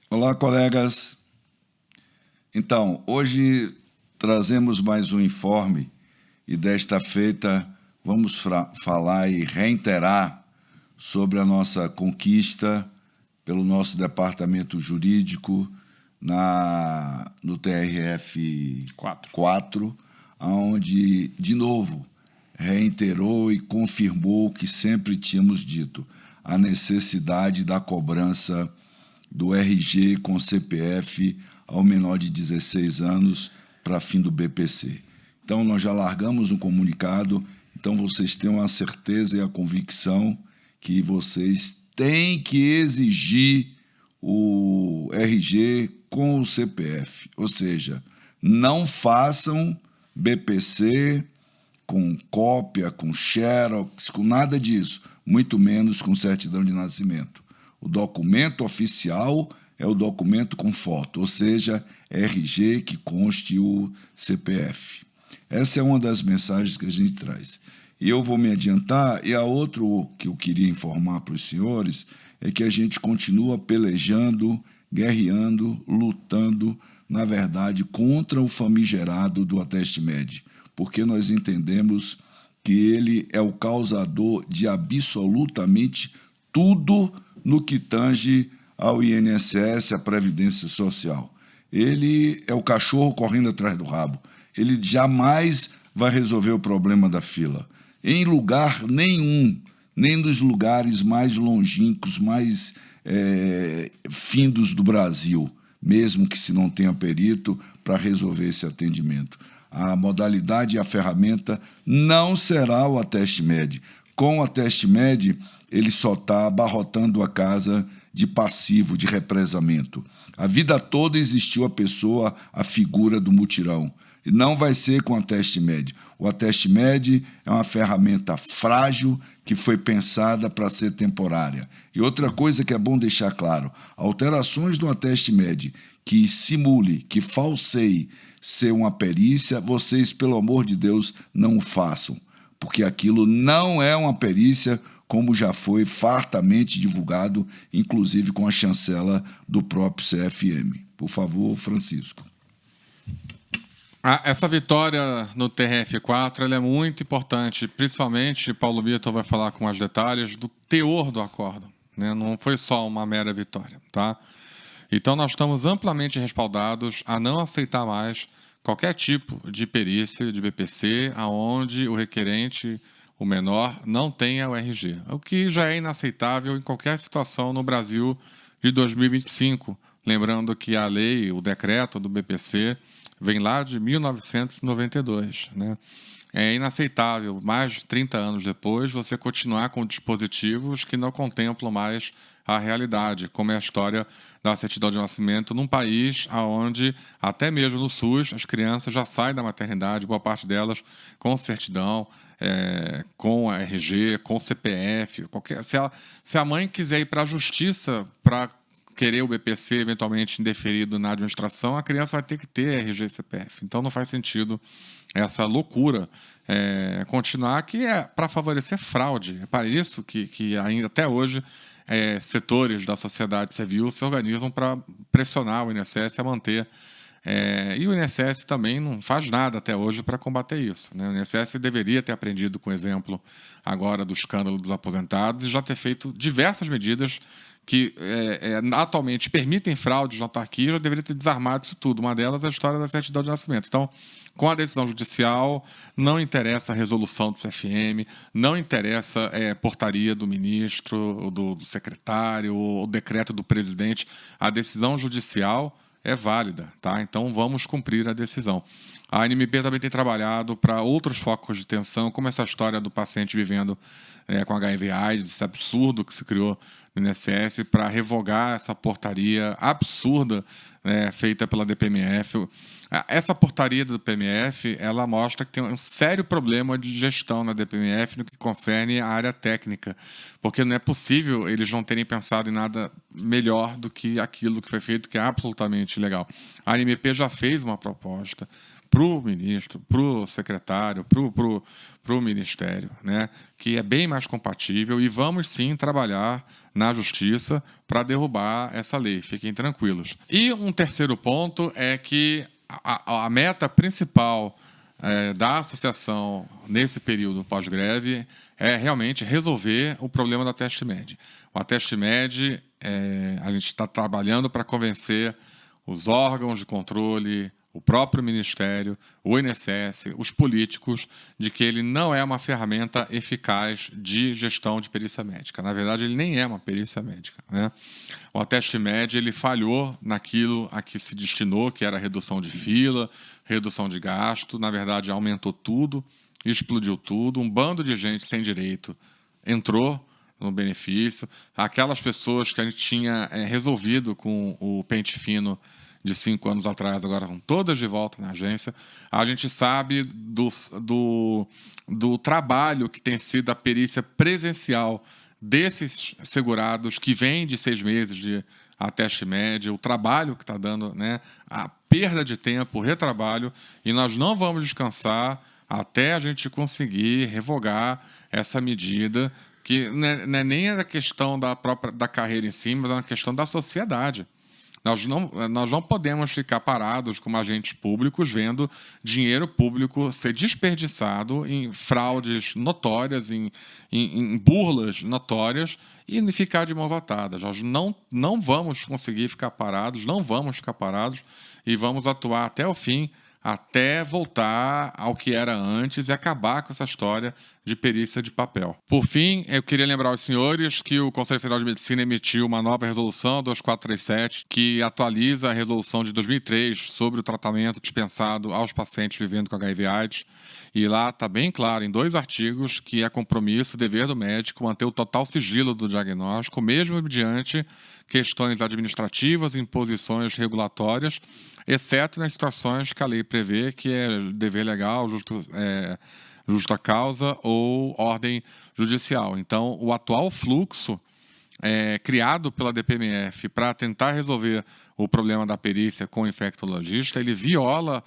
Olá, colegas. Então, hoje trazemos mais um informe e desta feita vamos falar e reiterar sobre a nossa conquista pelo nosso departamento jurídico no TRF 4, onde, de novo, reiterou e confirmou o que sempre tínhamos dito, a necessidade da cobrança do RG com CPF ao menor de 16 anos para fim do BPC. Então, nós já largamos um comunicado, então vocês tenham a certeza e a convicção que vocês têm que exigir o RG com o CPF, ou seja, não façam BPC com cópia, com xerox, com nada disso, muito menos com certidão de nascimento. O documento oficial é o documento com foto, ou seja, RG que conste o CPF. Essa é uma das mensagens que a gente traz. E eu vou me adiantar, e a outra que eu queria informar para os senhores é que a gente continua pelejando, guerreando, lutando, na verdade, contra o famigerado do Ateste-Med, porque nós entendemos que ele é o causador de absolutamente tudo no que tange ao INSS, à Previdência Social. Ele é o cachorro correndo atrás do rabo. Ele jamais vai resolver o problema da fila. Em lugar nenhum, nem nos lugares mais longínquos, mais findos do Brasil, mesmo que se não tenha perito para resolver esse atendimento. A modalidade e a ferramenta não será o Ateste-Med. Com o Ateste-Med, ele só está abarrotando a casa de passivo, de represamento. A vida toda existiu a figura do mutirão. E não vai ser com o Ateste-Med. O Ateste-Med é uma ferramenta frágil que foi pensada para ser temporária. E outra coisa que é bom deixar claro, alterações do Ateste-Med que simule, que falseie ser uma perícia, vocês, pelo amor de Deus, não o façam, porque aquilo não é uma perícia, como já foi fartamente divulgado, inclusive com a chancela do próprio CFM. Por favor, Francisco. Essa vitória no TRF4 ela é muito importante, principalmente, Paulo Vitor vai falar com mais detalhes, do teor do acordo, né? Não foi só uma mera vitória, tá? Então, nós estamos amplamente respaldados a não aceitar mais qualquer tipo de perícia, de BPC, aonde o requerente, o menor, não tenha o RG, o que já é inaceitável em qualquer situação no Brasil de 2025. Lembrando que a lei, o decreto do BPC, vem lá de 1992, né? É inaceitável, mais de 30 anos depois, você continuar com dispositivos que não contemplam mais a realidade, como é a história da certidão de nascimento num país onde, até mesmo no SUS, as crianças já saem da maternidade, boa parte delas com certidão, com RG, com CPF. Se a mãe quiser ir para a justiça para querer o BPC eventualmente indeferido na administração, a criança vai ter que ter RG e CPF. Então não faz sentido essa loucura continuar, que é para favorecer fraude. É para isso que ainda até hoje setores da sociedade civil se organizam para pressionar o INSS a manter. E o INSS também não faz nada até hoje para combater isso, né? O INSS deveria ter aprendido com o exemplo agora do escândalo dos aposentados e já ter feito diversas medidas que atualmente permitem fraudes na autarquia, já deveria ter desarmado isso tudo. Uma delas é a história da certidão de nascimento. Então, com a decisão judicial, não interessa a resolução do CFM, não interessa portaria do ministro, do secretário, o decreto do presidente. A decisão judicial é válida, tá? Então, vamos cumprir a decisão. A ANMP também tem trabalhado para outros focos de tensão, como essa história do paciente vivendo com HIV/AIDS, esse absurdo que se criou no INSS, para revogar essa portaria absurda feita pela DPMF. Essa portaria do DPMF, ela mostra que tem um sério problema de gestão na DPMF no que concerne a área técnica, porque não é possível eles não terem pensado em nada melhor do que aquilo que foi feito, que é absolutamente ilegal. A ANMP já fez uma proposta para o ministro, para o secretário, para o ministério, né, que é bem mais compatível, e vamos sim trabalhar na justiça para derrubar essa lei. Fiquem tranquilos. E um terceiro ponto é que a meta principal da associação nesse período pós-greve é realmente resolver o problema da Teste-Med. O Teste-Med, a gente está trabalhando para convencer os órgãos de controle, o próprio Ministério, o INSS, os políticos, de que ele não é uma ferramenta eficaz de gestão de perícia médica. Na verdade, ele nem é uma perícia médica, né? O Teste-Med ele falhou naquilo a que se destinou, que era redução de fila, redução de gasto. Na verdade, aumentou tudo, explodiu tudo. Um bando de gente sem direito entrou no benefício. Aquelas pessoas que a gente tinha resolvido com o pente fino de 5 anos atrás, agora estão todas de volta na agência. A gente sabe do trabalho que tem sido a perícia presencial desses segurados que vêm de 6 meses de Teste-Med, o trabalho que está dando, né, a perda de tempo, o retrabalho, e nós não vamos descansar até a gente conseguir revogar essa medida, que não é nem a questão da carreira em si, mas é uma questão da sociedade. Nós não podemos ficar parados como agentes públicos vendo dinheiro público ser desperdiçado em fraudes notórias, em burlas notórias e ficar de mãos atadas. Nós não vamos conseguir ficar parados, não vamos ficar parados e vamos atuar até o fim, até voltar ao que era antes e acabar com essa história de perícia de papel. Por fim, eu queria lembrar aos senhores que o Conselho Federal de Medicina emitiu uma nova resolução, 2437, que atualiza a resolução de 2003 sobre o tratamento dispensado aos pacientes vivendo com HIV/AIDS. E lá está bem claro, em 2 artigos, que é compromisso e dever do médico manter o total sigilo do diagnóstico, mesmo mediante questões administrativas, imposições regulatórias, exceto nas situações que a lei prevê, que é dever legal, justa causa ou ordem judicial. Então, o atual fluxo criado pela DPMF para tentar resolver o problema da perícia com o infectologista, ele viola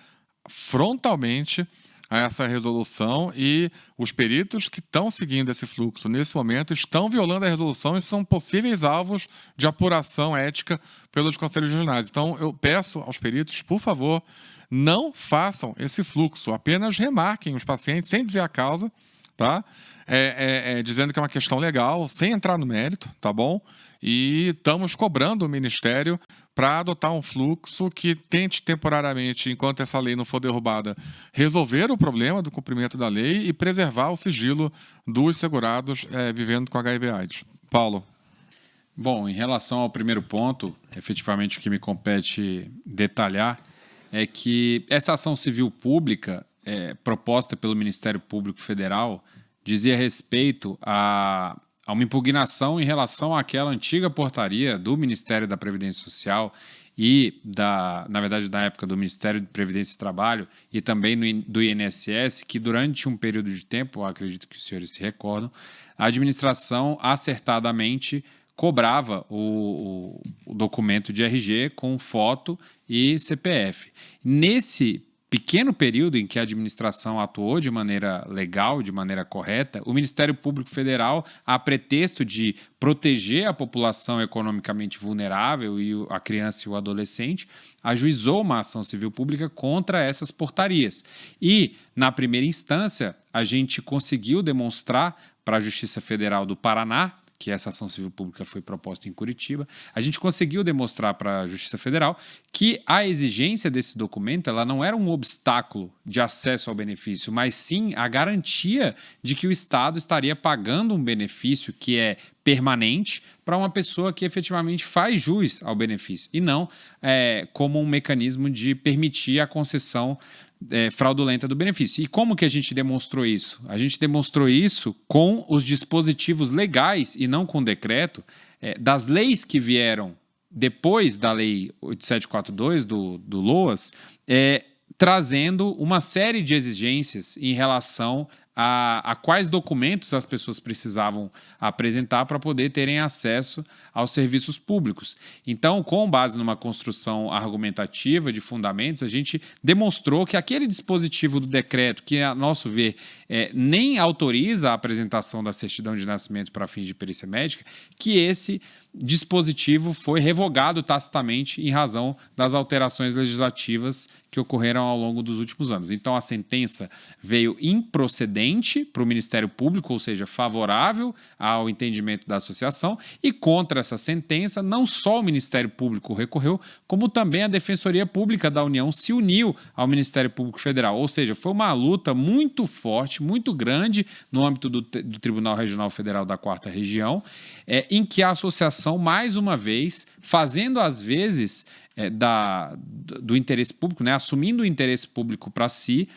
frontalmente a essa resolução, e os peritos que estão seguindo esse fluxo nesse momento estão violando a resolução e são possíveis alvos de apuração ética pelos conselhos regionais. Então, eu peço aos peritos, por favor, não façam esse fluxo, apenas remarquem os pacientes sem dizer a causa, tá? Dizendo que é uma questão legal, sem entrar no mérito, tá bom? E estamos cobrando o Ministério para adotar um fluxo que tente temporariamente, enquanto essa lei não for derrubada, resolver o problema do cumprimento da lei e preservar o sigilo dos segurados vivendo com HIV/AIDS. Paulo. Bom, em relação ao primeiro ponto, efetivamente o que me compete detalhar é que essa ação civil pública proposta pelo Ministério Público Federal dizia respeito a uma impugnação em relação àquela antiga portaria do Ministério da Previdência Social e, na verdade, da época do Ministério de Previdência e Trabalho e também do INSS, que durante um período de tempo, acredito que os senhores se recordam, a administração acertadamente cobrava o documento de RG com foto e CPF. Nesse pequeno período em que a administração atuou de maneira legal, de maneira correta, o Ministério Público Federal, a pretexto de proteger a população economicamente vulnerável e a criança e o adolescente, ajuizou uma ação civil pública contra essas portarias. E, na primeira instância, a gente conseguiu demonstrar para a Justiça Federal do Paraná, que essa ação civil pública foi proposta em Curitiba, a gente conseguiu demonstrar para a Justiça Federal que a exigência desse documento ela não era um obstáculo de acesso ao benefício, mas sim a garantia de que o Estado estaria pagando um benefício que é permanente para uma pessoa que efetivamente faz jus ao benefício, e não como um mecanismo de permitir a concessão fraudulenta do benefício. E como que a gente demonstrou isso? A gente demonstrou isso com os dispositivos legais e não com decreto das leis que vieram depois da Lei 8742 do LOAS, trazendo uma série de exigências em relação a quais documentos as pessoas precisavam apresentar para poder terem acesso aos serviços públicos. Então, com base numa construção argumentativa de fundamentos, a gente demonstrou que aquele dispositivo do decreto, que, a nosso ver, nem autoriza a apresentação da certidão de nascimento para fins de perícia médica, que esse dispositivo foi revogado tacitamente em razão das alterações legislativas que ocorreram ao longo dos últimos anos. Então, a sentença veio improcedente para o Ministério Público, ou seja, favorável ao entendimento da associação, e contra essa sentença, não só o Ministério Público recorreu, como também a Defensoria Pública da União se uniu ao Ministério Público Federal. Ou seja, foi uma luta muito forte, muito grande no âmbito do Tribunal Regional Federal da 4ª Região, em que a associação, mais uma vez, fazendo às vezes do interesse público, né, assumindo o interesse público para si,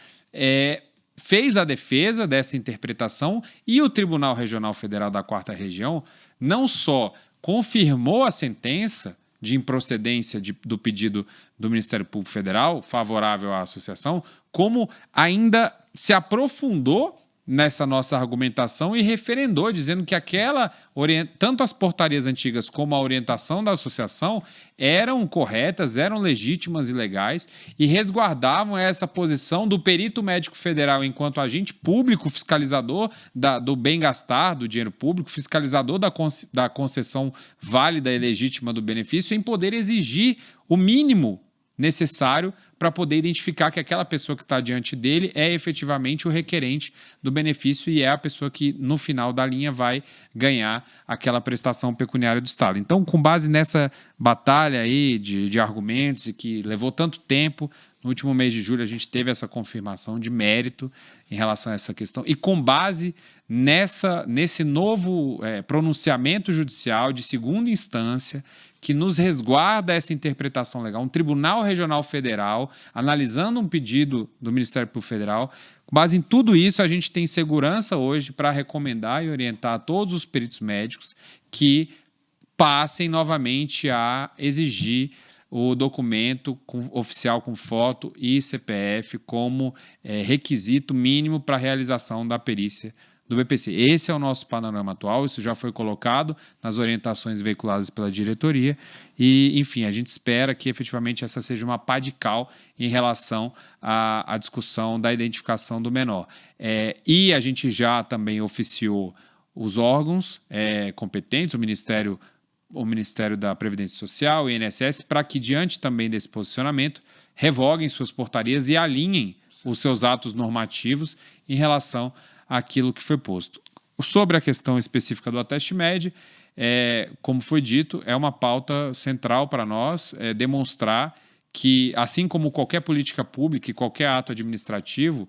fez a defesa dessa interpretação, e o Tribunal Regional Federal da 4ª Região não só confirmou a sentença de improcedência do pedido do Ministério Público Federal favorável à associação, como ainda se aprofundou nessa nossa argumentação e referendou, dizendo que tanto as portarias antigas como a orientação da associação eram corretas, eram legítimas e legais, e resguardavam essa posição do perito médico federal enquanto agente público fiscalizador do bem gastar do dinheiro público, fiscalizador da concessão válida e legítima do benefício, em poder exigir o mínimo necessário para poder identificar que aquela pessoa que está diante dele é efetivamente o requerente do benefício e é a pessoa que, no final da linha, vai ganhar aquela prestação pecuniária do Estado. Então, com base nessa batalha aí de argumentos e que levou tanto tempo, no último mês de julho a gente teve essa confirmação de mérito em relação a essa questão, e com base nesse novo pronunciamento judicial de segunda instância, que nos resguarda essa interpretação legal, um Tribunal Regional Federal analisando um pedido do Ministério Público Federal. Com base em tudo isso, a gente tem segurança hoje para recomendar e orientar a todos os peritos médicos que passem novamente a exigir o documento oficial com foto e CPF como requisito mínimo para a realização da perícia do BPC. Esse é o nosso panorama atual, isso já foi colocado nas orientações veiculadas pela diretoria e, enfim, a gente espera que efetivamente essa seja uma pá de cal em relação à discussão da identificação do menor. E a gente já também oficiou os órgãos competentes, o Ministério da Previdência Social, o INSS, para que, diante também desse posicionamento, revoguem suas portarias e alinhem os seus atos normativos em relação àquilo que foi posto. Sobre a questão específica do Ateste-Med, como foi dito, é uma pauta central para nós, demonstrar que, assim como qualquer política pública e qualquer ato administrativo,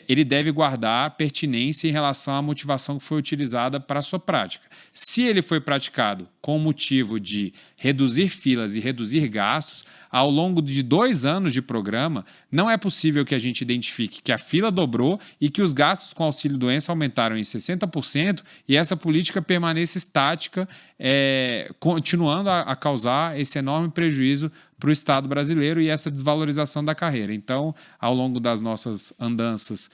ele deve guardar pertinência em relação à motivação que foi utilizada para a sua prática. Se ele foi praticado com o motivo de reduzir filas e reduzir gastos, ao longo de 2 anos de programa, não é possível que a gente identifique que a fila dobrou e que os gastos com auxílio-doença aumentaram em 60% e essa política permaneça estática, continuando a causar esse enorme prejuízo para o Estado brasileiro e essa desvalorização da carreira. Então, ao longo das nossas andanças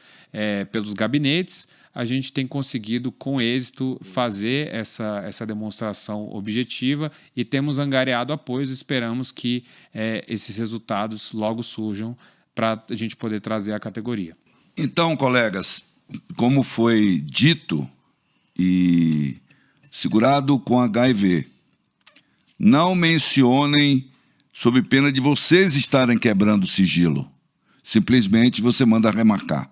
pelos gabinetes, a gente tem conseguido, com êxito, fazer essa demonstração objetiva e temos angariado apoios. Esperamos que esses resultados logo surjam para a gente poder trazer a categoria. Então, colegas, como foi dito e segurado com HIV, não mencionem sob pena de vocês estarem quebrando o sigilo. Simplesmente você manda remarcar.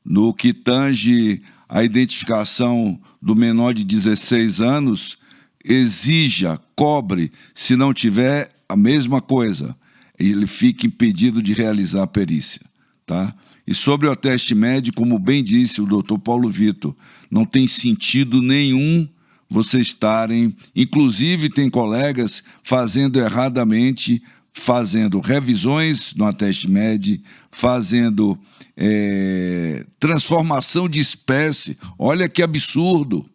No que tange a identificação do menor de 16 anos, exija, cobre, se não tiver a mesma coisa, ele fica impedido de realizar a perícia. Tá? E sobre o Ateste-Med, como bem disse o doutor Paulo Vitor, não tem sentido nenhum vocês estarem, inclusive tem colegas fazendo erradamente, fazendo revisões no Ateste-Med, fazendo transformação de espécie, olha que absurdo,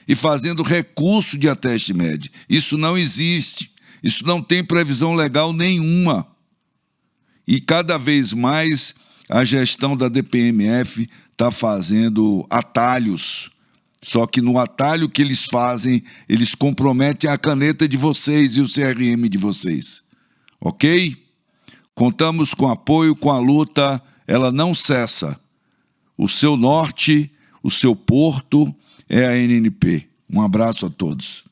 e fazendo recurso de Ateste-Med. Isso não existe, isso não tem previsão legal nenhuma. E cada vez mais a gestão da DPMF está fazendo atalhos. Só que no atalho que eles fazem, eles comprometem a caneta de vocês e o CRM de vocês. Ok? Contamos com apoio, com a luta, ela não cessa. O seu norte, o seu porto é a NNP. Um abraço a todos.